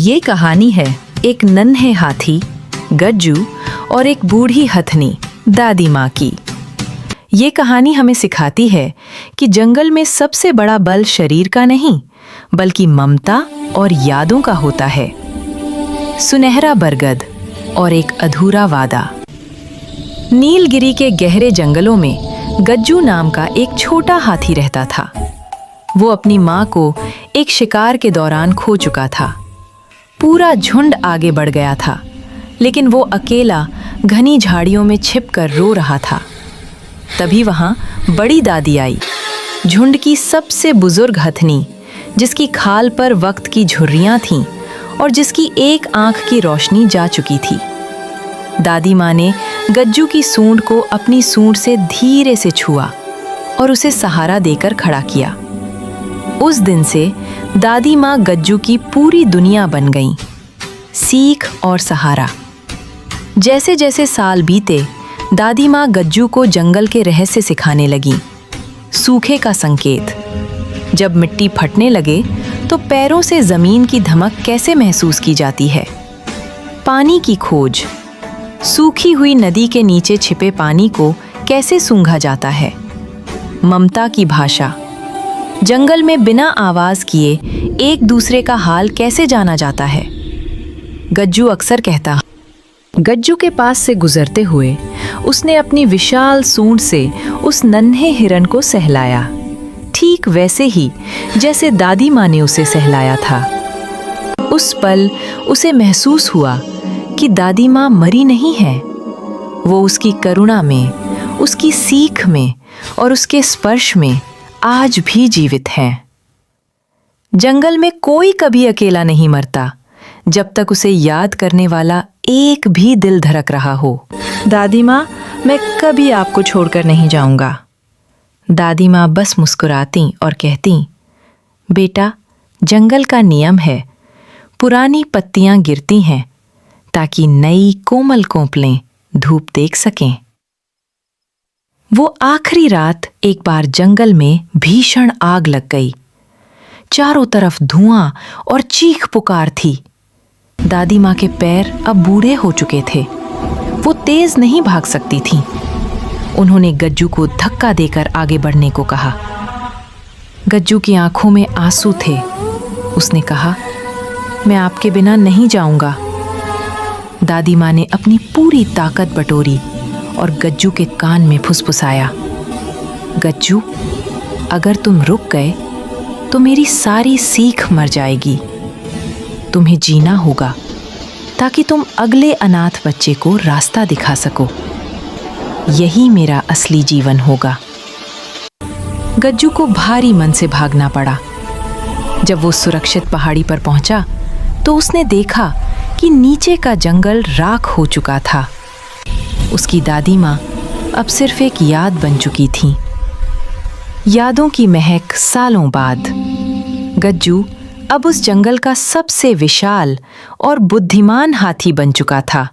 ये कहानी है एक नन्हे हाथी, गज्जू और एक बूढ़ी हथनी दादी माँ की। ये कहानी हमें सिखाती है कि जंगल में सबसे बड़ा बल शरीर का नहीं, बल्कि ममता और यादों का होता है। सुनहरा बरगद और एक अधूरा वादा। नीलगिरी के गहरे जंगलों में गज्जू नाम का एक छोटा हाथी रहता था। वो अपनी माँ को एक शिकार के दौरान खो चुका था। पूरा झुंड आगे बढ़ गया था, लेकिन वो अकेला घनी झाड़ियों में छिपकर रो रहा था। तभी वहाँ बड़ी दादी आई, झुंड की सबसे बुजुर्ग हथनी, जिसकी खाल पर वक्त की झुर्रियाँ थीं और जिसकी एक आंख की रोशनी जा चुकी थी। दादी माँ ने गज्जू की सूंड को अपनी सूंड से धीरे से छुआ और उसे सहारा देकर खड़ा किया। उस दिन से दादी माँ गज्जू की पूरी दुनिया बन गईं, सीख और सहारा। जैसे जैसे साल बीते, दादी माँ गज्जू को जंगल के रहस्य सिखाने लगीं। सूखे का संकेत, जब मिट्टी फटने लगे तो पैरों से जमीन की धमक कैसे महसूस की जाती है। पानी की खोज, सूखी हुई नदी के नीचे छिपे पानी को कैसे सूंघा जाता है। ममता की भाषा, जंगल में बिना आवाज किए एक दूसरे का हाल कैसे जाना जाता है। गज्जू अक्सर कहता, गज्जू के पास से गुजरते हुए उसने अपनी विशाल सूंड से उस नन्हे हिरन को सहलाया, ठीक वैसे ही जैसे दादी माँ ने उसे सहलाया था। उस पल उसे महसूस हुआ कि दादी माँ मरी नहीं है। वो उसकी करुणा में, उसकी सीख में और उसके स्पर्श में आज भी जीवित हैं। जंगल में कोई कभी अकेला नहीं मरता, जब तक उसे याद करने वाला एक भी दिल धड़क रहा हो। दादी माँ, मैं कभी आपको छोड़कर नहीं जाऊंगा। दादी माँ बस मुस्कुराती और कहती, बेटा, जंगल का नियम है, पुरानी पत्तियां गिरती हैं ताकि नई कोमल कोंपलें धूप देख सकें। वो आखिरी रात एक बार जंगल में भीषण आग लग गई। चारों तरफ धुआं और चीख पुकार थी। दादी माँ के पैर अब बूढ़े हो चुके थे। वो तेज नहीं भाग सकती थीं। उन्होंने गज्जू को धक्का देकर आगे बढ़ने को कहा। गज्जू की आंखों में आंसू थे। उसने कहा, मैं आपके बिना नहीं जाऊंगा। दादी माँ ने अपनी पूरी ताकत बटोरी और गज्जू के कान में फुसफुसाया, गज्जू, अगर तुम रुक गए तो मेरी सारी सीख मर जाएगी। तुम्हें जीना होगा ताकि तुम अगले अनाथ बच्चे को रास्ता दिखा सको। यही मेरा असली जीवन होगा। गज्जू को भारी मन से भागना पड़ा। जब वो सुरक्षित पहाड़ी पर पहुंचा तो उसने देखा कि नीचे का जंगल राख हो चुका था। उसकी दादी माँ अब सिर्फ एक याद बन चुकी थी। यादों की महक सालों बाद। गज्जू अब उस जंगल का सबसे विशाल और बुद्धिमान हाथी बन चुका था।